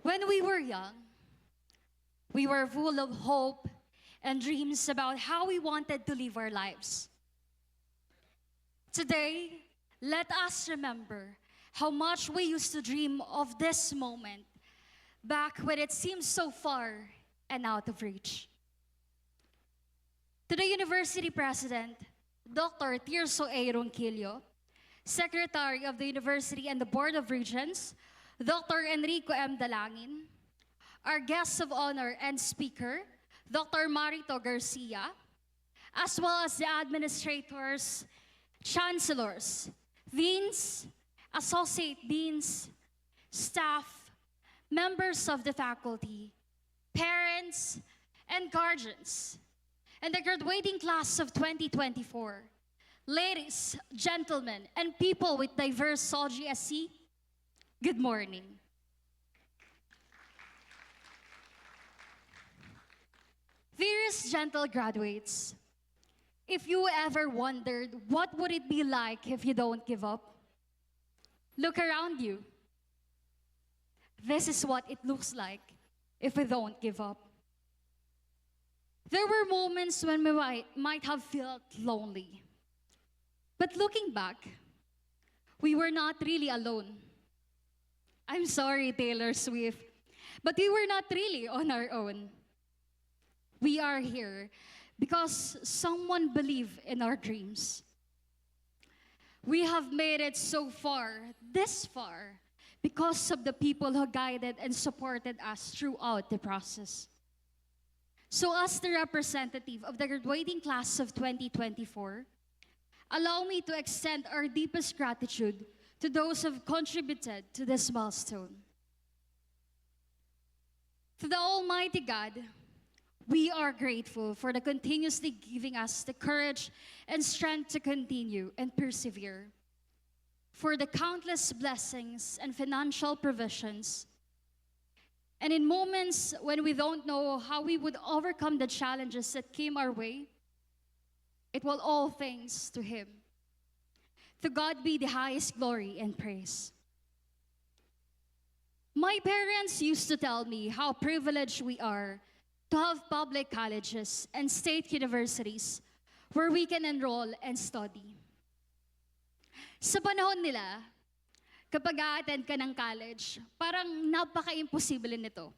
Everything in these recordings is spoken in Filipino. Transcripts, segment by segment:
When we were young, we were full of hope and dreams about how we wanted to live our lives. Today, let us remember how much we used to dream of this moment back when it seemed so far and out of reach. To the University President, Dr. Tirso A. Ronquillo, Secretary of the University and the Board of Regents, Dr. Enrico M. Dalangin, our guests of honor and speaker, Dr. Marito Garcia, as well as the administrators, chancellors, deans, associate deans, staff, members of the faculty, parents, and guardians, and the graduating class of 2024, ladies, gentlemen, and people with diverse SOGSC, good morning. Dearest gentle graduates, if you ever wondered what would it be like if you don't give up, look around you. This is what it looks like if we don't give up. There were moments when we might have felt lonely. But looking back, we were not really alone. I'm sorry, Taylor Swift, but we were not really on our own. We are here because someone believed in our dreams. We have made it so far, this far, because of the people who guided and supported us throughout the process. So as the representative of the graduating class of 2024, allow me to extend our deepest gratitude to those who have contributed to this milestone. To the Almighty God, we are grateful for the continuously giving us the courage and strength to continue and persevere, for the countless blessings and financial provisions. And in moments when we don't know how we would overcome the challenges that came our way, it will all thanks to Him. To God be the highest glory and praise. My parents used to tell me how privileged we are to have public colleges and state universities where we can enroll and study. Sa panahon nila, kapag a-attend ka ng college, parang napaka-imposible nito.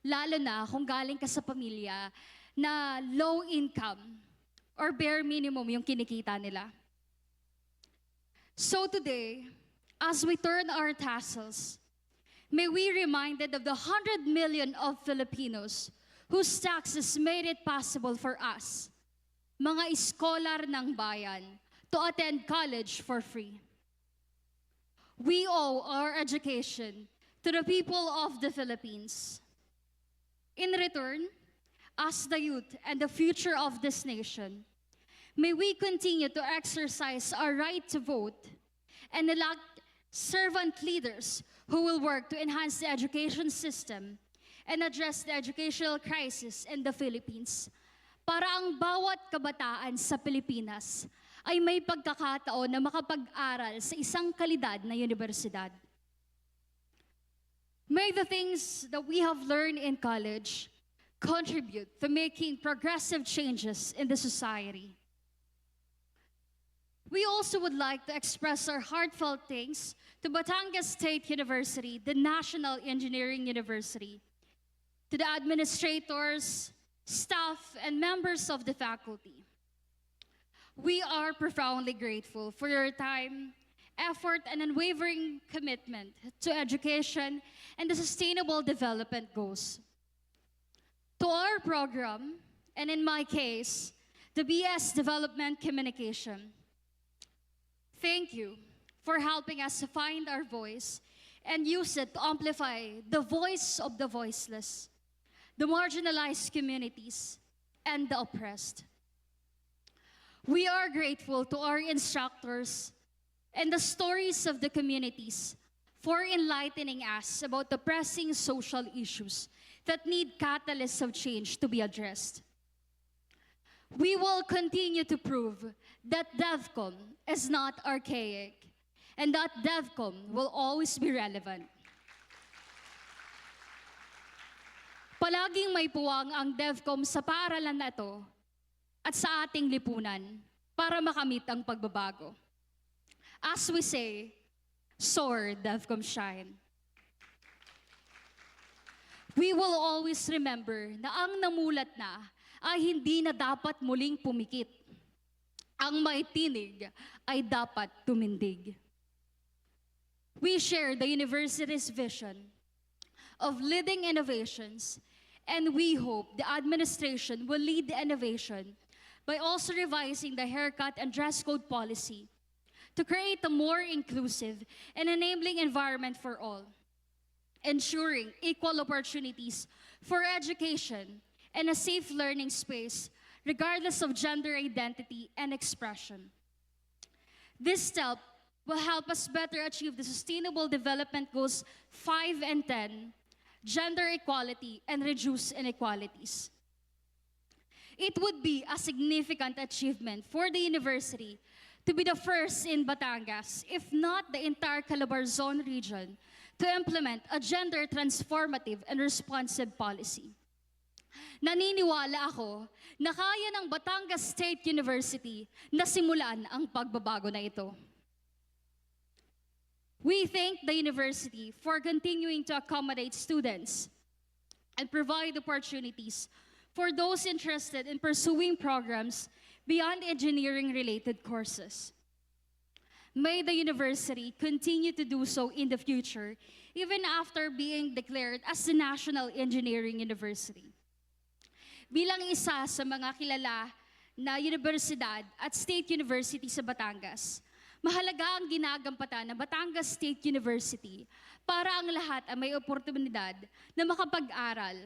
Lalo na kung galing ka sa pamilya na low income or bare minimum yung kinikita nila. So today, as we turn our tassels, may we reminded of the 100 million of Filipinos whose taxes made it possible for us, mga iskolar ng bayan, to attend college for free. We owe our education to the people of the Philippines. In return, as the youth and the future of this nation, may we continue to exercise our right to vote and elect servant leaders who will work to enhance the education system and address the educational crisis in the Philippines para ang bawat kabataan sa Pilipinas ay may pagkakataon na makapag-aral sa isang kalidad na universidad. May the things that we have learned in college contribute to making progressive changes in the society. We also would like to express our heartfelt thanks to Batangas State University, the National Engineering University, to the administrators, staff, and members of the faculty. We are profoundly grateful for your time, effort, and unwavering commitment to education and the sustainable development goals. To our program, and in my case, the BS Development Communication, thank you for helping us to find our voice and use it to amplify the voice of the voiceless, the marginalized communities, and the oppressed. We are grateful to our instructors and the stories of the communities for enlightening us about the pressing social issues that need catalysts of change to be addressed. We will continue to prove that DevCom is not archaic and that DevCom will always be relevant. Palaging may puwang ang DevCom sa paaralan na ito at sa ating lipunan para makamit ang pagbabago. As we say, soar, DevCom shine. We will always remember na ang namulat na ay hindi na dapat muling pumikit. Ang may tinig ay dapat tumindig. We share the university's vision of leading innovations, and we hope the administration will lead the innovation by also revising the haircut and dress code policy to create a more inclusive and enabling environment for all, ensuring equal opportunities for education and a safe learning space regardless of gender identity and expression. This step will help us better achieve the Sustainable Development Goals 5 and 10, gender equality and reduce inequalities. It would be a significant achievement for the university to be the first in Batangas, if not the entire Calabarzon region, to implement a gender transformative and responsive policy. Naniniwala ako na kaya ng Batangas State University na simulan ang pagbabago na ito. We thank the university for continuing to accommodate students and provide opportunities for those interested in pursuing programs beyond engineering-related courses. May the university continue to do so in the future, even after being declared as the National Engineering University. Bilang isa sa mga kilala na universidad at state university sa Batangas, mahalaga ang ginagampatan ng Batangas State University para ang lahat ay may oportunidad na makapag-aral,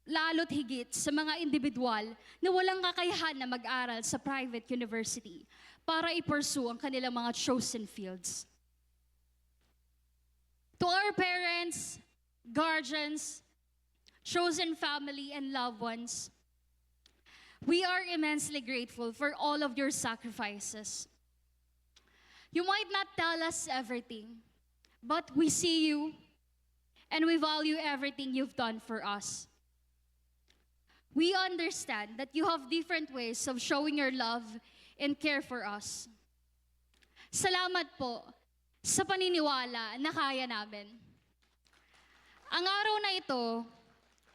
lalo't higit sa mga individual na walang kakayahan na mag-aral sa private university para i-pursue ang kanilang mga chosen fields. To our parents, guardians, chosen family, and loved ones, we are immensely grateful for all of your sacrifices. You might not tell us everything, but we see you and we value everything you've done for us. We understand that you have different ways of showing your love and care for us. Salamat po sa paniniwala na kaya namin. Ang araw na ito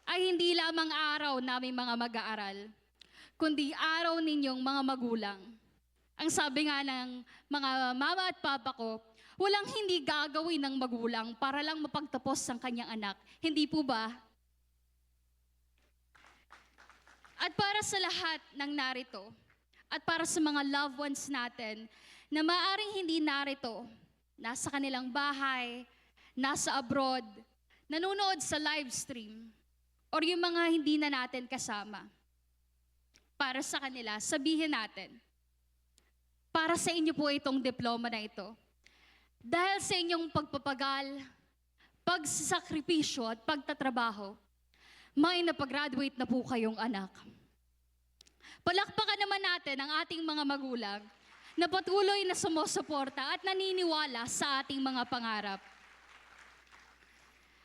ay hindi lamang araw naming mga mag-aaral, kundi araw ninyong mga magulang. Ang sabi nga ng mga mama at papa ko, walang hindi gagawin ng magulang para lang mapagtapos ang kanyang anak. Hindi po ba? At para sa lahat ng narito, at para sa mga loved ones natin na maaring hindi narito, nasa kanilang bahay, nasa abroad, nanonood sa live stream, or yung mga hindi na natin kasama, para sa kanila, sabihin natin, para sa inyo po itong diploma na ito. Dahil sa inyong pagpapagal, pagsasakripisyo at pagtatrabaho, may napag-graduate na po kayong anak. Palakpakan naman natin ang ating mga magulang na patuloy na sumusuporta at naniniwala sa ating mga pangarap.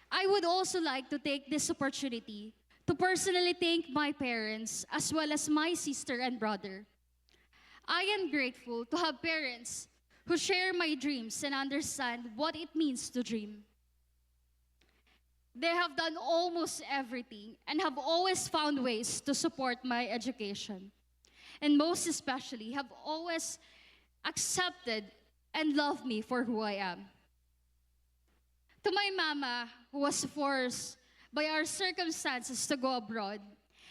I would also like to take this opportunity to personally thank my parents as well as my sister and brother. I am grateful to have parents who share my dreams and understand what it means to dream. They have done almost everything and have always found ways to support my education. And most especially, have always accepted and loved me for who I am. To my mama, who was forced by our circumstances to go abroad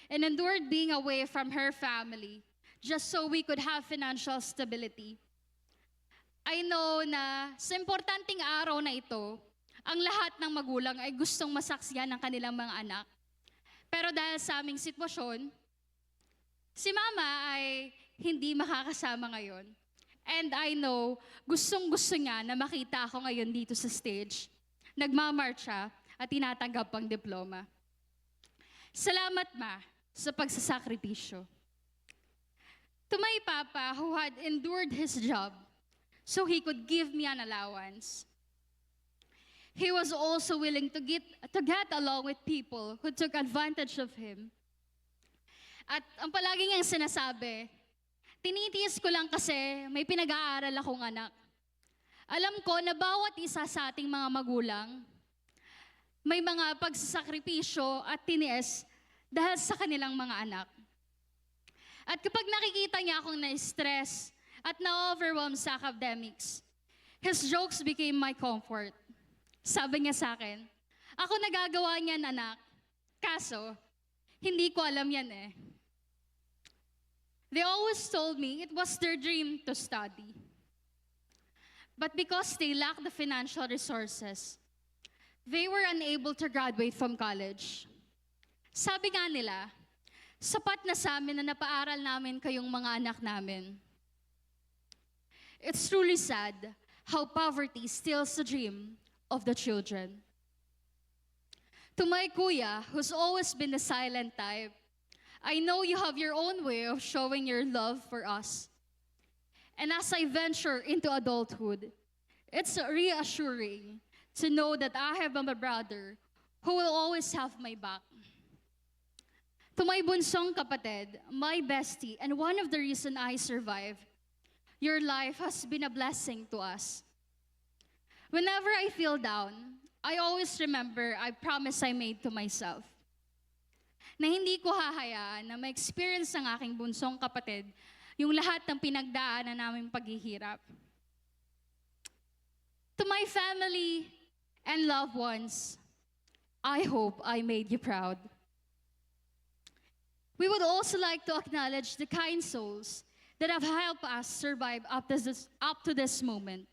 and endured being away from her family just so we could have financial stability. I know na sa importanteng araw na ito, ang lahat ng magulang ay gustong masaksiyan ng kanilang mga anak. Pero dahil sa aming sitwasyon, si mama ay hindi makakasama ngayon. And I know, gustong-gusto niya na makita ako ngayon dito sa stage. Nagmamarcha at tinatanggap ang diploma. Salamat, Ma, sa pagsasakripisyo. To my papa who had endured his job so he could give me an allowance. he was also willing to get along with people who took advantage of him. At ang palagi niyang sinasabi, tinitiis ko lang kasi may pinag-aaral akong anak. Alam ko na bawat isa sa ating mga magulang, may mga pagsasakripisyo at tiniis dahil sa kanilang mga anak. At kapag nakikita niya akong na-stress at na-overwhelm sa academics, his jokes became my comfort. Sabi niya sa akin, ako nagagawa niyan anak, kaso hindi ko alam yan eh. They always told me it was their dream to study. But because they lacked the financial resources, they were unable to graduate from college. Sabi nga nila, sapat na sa amin na napaaral namin kayong mga anak namin. It's truly sad how poverty steals the dream of the children. To my kuya, who's always been the silent type, I know you have your own way of showing your love for us. And as I venture into adulthood, it's reassuring to know that I have a brother who will always have my back. To my bunsong kapatid, my bestie, and one of the reasons I survive, your life has been a blessing to us. Whenever I feel down, I always remember a promise I made to myself na hindi ko hahayaan na ma-experience ng aking bunsong kapatid yung lahat ng pinagdaanan naming paghihirap. To my family and loved ones, I hope I made you proud. We would also like to acknowledge the kind souls that have helped us survive up to this moment.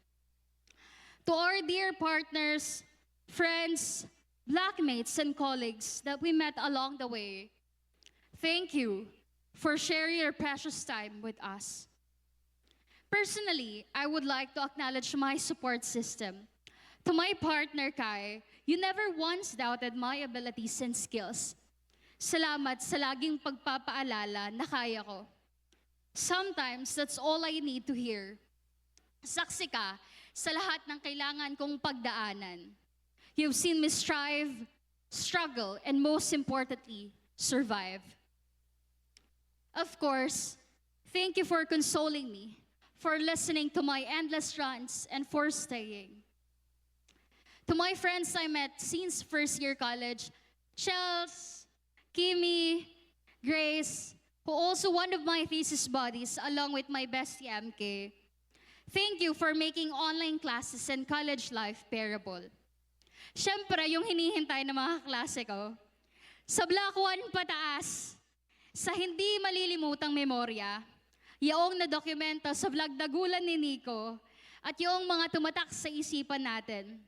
To our dear partners, friends, blackmates, and colleagues that we met along the way, thank you for sharing your precious time with us. Personally, I would like to acknowledge my support system. To my partner, Kai, you never once doubted my abilities and skills. Salamat sa laging pagpapaalala na kaya ko. Sometimes, that's all I need to hear. Saksi ka sa lahat ng kailangan kong pagdaanan. You've seen me strive, struggle, and most importantly, survive. Of course, thank you for consoling me, for listening to my endless rants, and for staying. To my friends I met since first year college, Chels, Kimi, Grace, who also one of my thesis buddies along with my bestie MK, thank you for making online classes and college life bearable. Siyempre, yung hinihintay ng mga klase ko, sa Block 1 pataas, sa hindi malilimutang memorya, yung na-dokumento sa vlog Dagulan ni Nico, at yung mga tumatak sa isipan natin.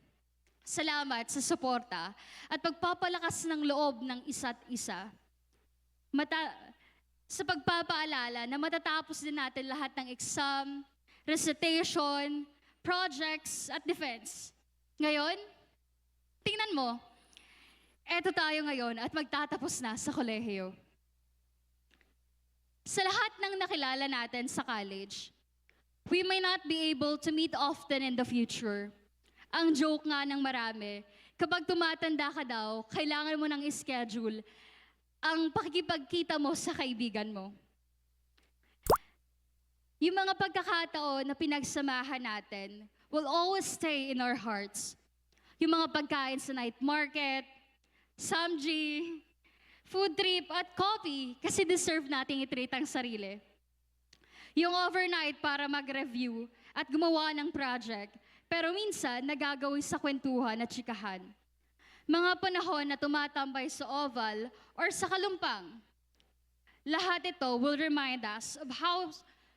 Salamat sa suporta at pagpapalakas ng loob ng isa't isa. Sa pagpapaalala na matatapos din natin lahat ng exam, recitation, projects, at defense. Ngayon, tingnan mo, eto tayo ngayon at magtatapos na sa kolehiyo. Sa lahat ng nakilala natin sa college, we may not be able to meet often in the future. Ang joke nga ng marami, kapag tumatanda ka daw, kailangan mo ng schedule ang pakikipagkita mo sa kaibigan mo. Yung mga pagkakataon na pinagsamahan natin will always stay in our hearts. Yung mga pagkain sa night market, samji, food trip, at coffee kasi deserve nating i-treat ang sarili. Yung overnight para mag-review at gumawa ng project, pero minsan nagagawin sa kwentuhan at chikahan. Mga panahon na tumatambay sa oval or sa kalumpang. Lahat ito will remind us of how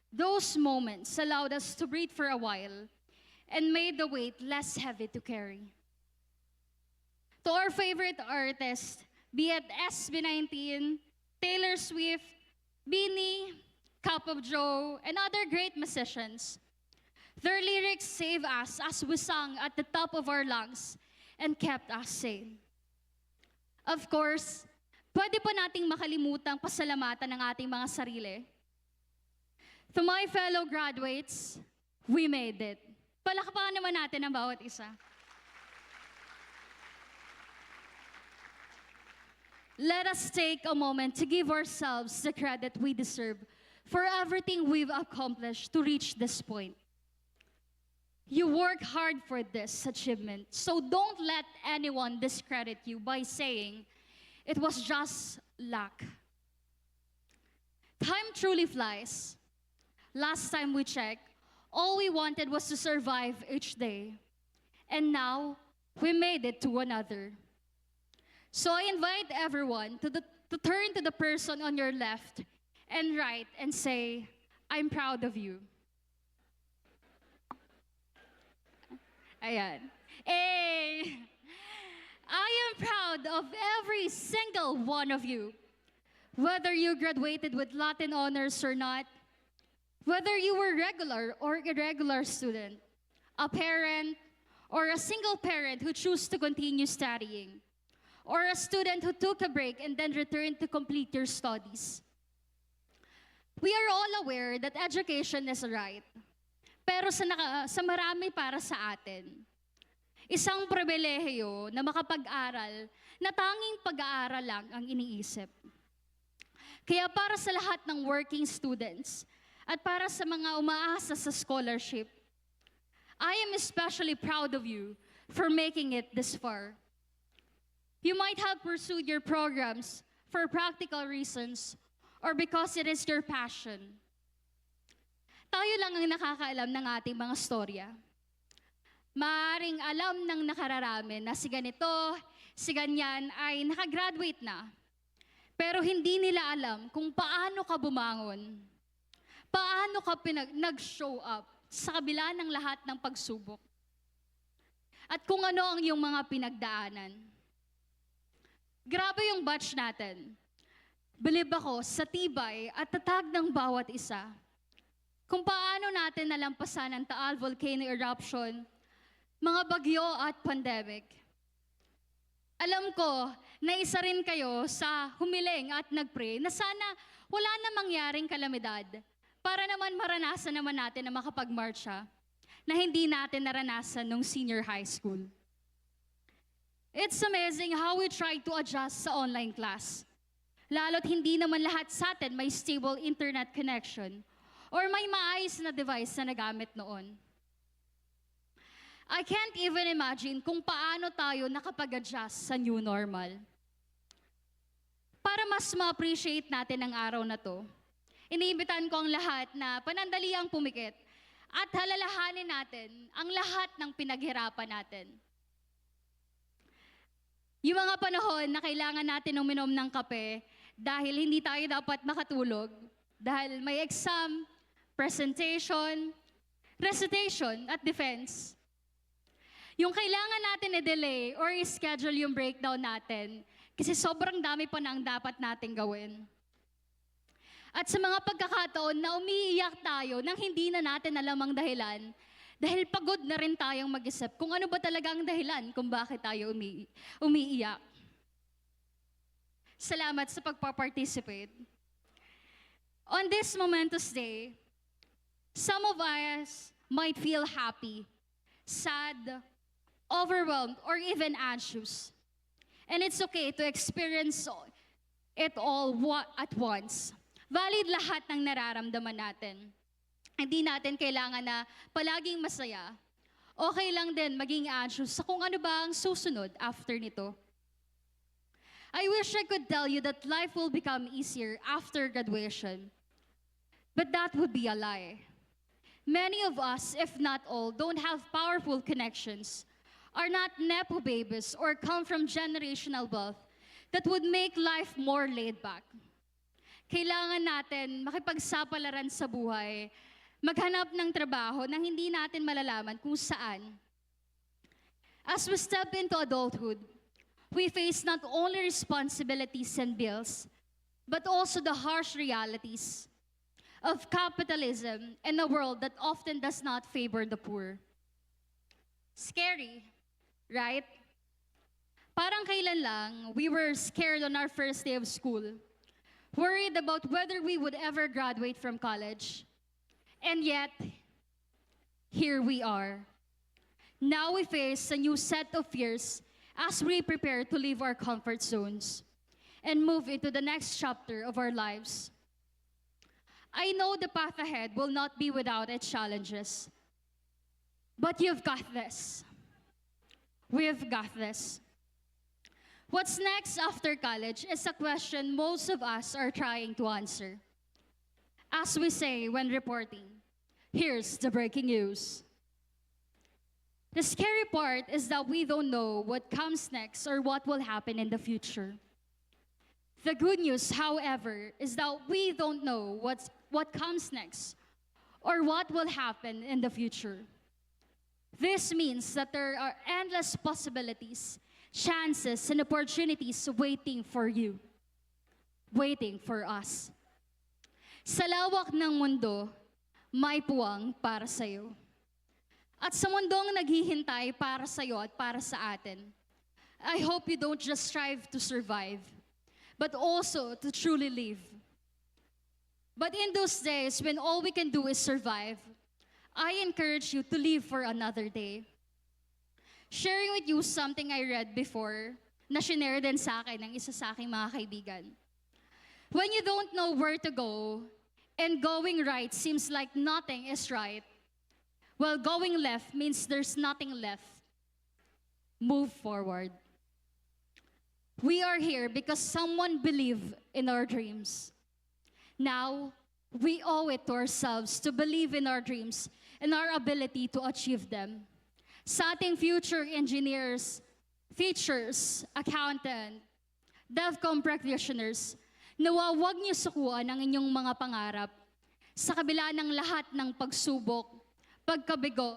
those moments allowed us to breathe for a while and made the weight less heavy to carry. To our favorite artists, be it SB19, Taylor Swift, Beanie, Cup of Joe, and other great musicians, their lyrics saved us as we sang at the top of our lungs and kept us sane. Of course, pwede pa nating makalimutang pasalamatan ng ating mga sarili. To my fellow graduates, we made it. Palakpakan naman natin ang bawat isa. let us take a moment to give ourselves the credit we deserve for everything we've accomplished to reach this point. You work hard for this achievement, so don't let anyone discredit you by saying it was just luck. Time truly flies. Last time we checked, all we wanted was to survive each day. And now, we made it to another. So I invite everyone to turn to the person on your left and right and say, I'm proud of you. Ayan. Hey! I am proud of every single one of you. Whether you graduated with Latin honors or not, whether you were regular or irregular student, a parent or a single parent who chose to continue studying, or a student who took a break and then returned to complete your studies. We are all aware that education is a right. Pero sa marami para sa atin, isang pribilehiyo na makapag-aral na tanging pag-aaral lang ang iniisip. Kaya para sa lahat ng working students at para sa mga umaasa sa scholarship, I am especially proud of you for making it this far. You might have pursued your programs for practical reasons or because it is your passion. Tayo lang ang nakakaalam ng ating mga storya. Maaring alam ng nakararami na si ganito, si ganyan ay nakagraduate na. Pero hindi nila alam kung paano ka bumangon. Paano ka nag-show up sa kabila ng lahat ng pagsubok. At kung ano ang iyong mga pinagdaanan. Grabe yung batch natin. Believe ako sa tibay at tatag ng bawat isa. Kung paano natin nalampasan ang Taal volcano eruption, mga bagyo at pandemic. Alam ko na isa rin kayo sa humiling at nagpray na sana wala na mangyaring kalamidad para naman maranasan naman natin na makapag-marcha na hindi natin naranasan nung senior high school. It's amazing how we try to adjust sa online class. Lalo't hindi naman lahat sa atin may stable internet connection or may maayos na device na nagamit noon. I can't even imagine kung paano tayo nakapag-adjust sa new normal. Para mas ma-appreciate natin ang araw na to, iniimbitan ko ang lahat na panandaliang pumikit at halalahanin natin ang lahat ng pinaghirapan natin. Yung mga panahon na kailangan natin uminom ng kape dahil hindi tayo dapat makatulog, dahil may exam, presentation, recitation, at defense. Yung kailangan natin i-delay or i-schedule yung breakdown natin kasi sobrang dami pa na ang dapat natin gawin. At sa mga pagkakataon na umiiyak tayo nang hindi na natin alam ang dahilan dahil pagod na rin tayong mag-isip kung ano ba talaga ang dahilan kung bakit tayo umiiyak. Salamat sa pagpa-participate. On this momentous day, some of us might feel happy, sad, overwhelmed, or even anxious. And it's okay to experience it all at once. Valid lahat ng nararamdaman natin. Hindi natin kailangan na palaging masaya. Okay lang din maging anxious sa kung ano ba ang susunod after nito. I wish I could tell you that life will become easier after graduation. But that would be a lie. Many of us, if not all, don't have powerful connections, are not nepo babies, or come from generational wealth that would make life more laid back. Kailangan natin makipagsapalaran sa buhay, maghanap ng trabaho nang hindi natin malalaman kung saan. As we step into adulthood, we face not only responsibilities and bills, but also the harsh realities of capitalism in a world that often does not favor the poor. Scary, right? Parang kailan lang, we were scared on our first day of school, worried about whether we would ever graduate from college. And yet, here we are. Now we face a new set of fears as we prepare to leave our comfort zones. and move into the next chapter of our lives. I know the path ahead will not be without its challenges, but you've got this. We've got this. What's next after college is a question most of us are trying to answer. As we say when reporting, here's the breaking news. The scary part is that we don't know what comes next or what will happen in the future. The good news, however, is that we don't know what comes next or what will happen in the future. This means that there are endless possibilities, chances, and opportunities waiting for you, waiting for us. Sa lawak ng mundo, may puwang para sa'yo. At sa mundong naghihintay para sa'yo at para sa atin, I hope you don't just strive to survive, but also to truly live. But in those days when all we can do is survive, I encourage you to live for another day. Sharing with you something I read before, na shinare din sa akin ng isa sa aking mga kaibigan. When you don't know where to go, and going right seems like nothing is right, well, going left means there's nothing left. Move forward. We are here because someone believed in our dreams. Now, we owe it to ourselves to believe in our dreams and our ability to achieve them. Sa ating future engineers, teachers, accountant, DevCom practitioners, nawa huwag niyo sukuan ang inyong mga pangarap sa kabila ng lahat ng pagsubok, pagkabigo,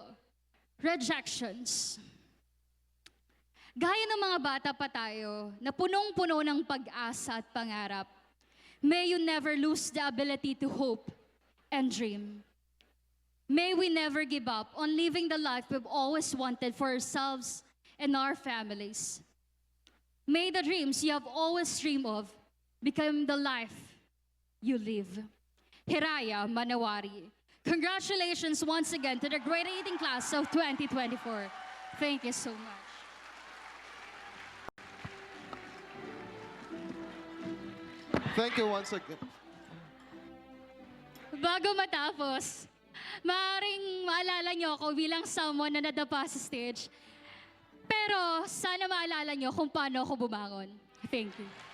rejections. Gaya ng mga bata pa tayo na punong-puno ng pag-asa at pangarap, may you never lose the ability to hope and dream. May we never give up on living the life we've always wanted for ourselves and our families. May the dreams you have always dreamed of become the life you live. Hiraya Manawari. Congratulations once again to the graduating class of 2024. Thank you so much. Thank you once again. Bago matapos, maaaring maalala niyo ako bilang someone na nadapa sa stage. Pero sana maalala niyo kung paano ako bumangon. Thank you.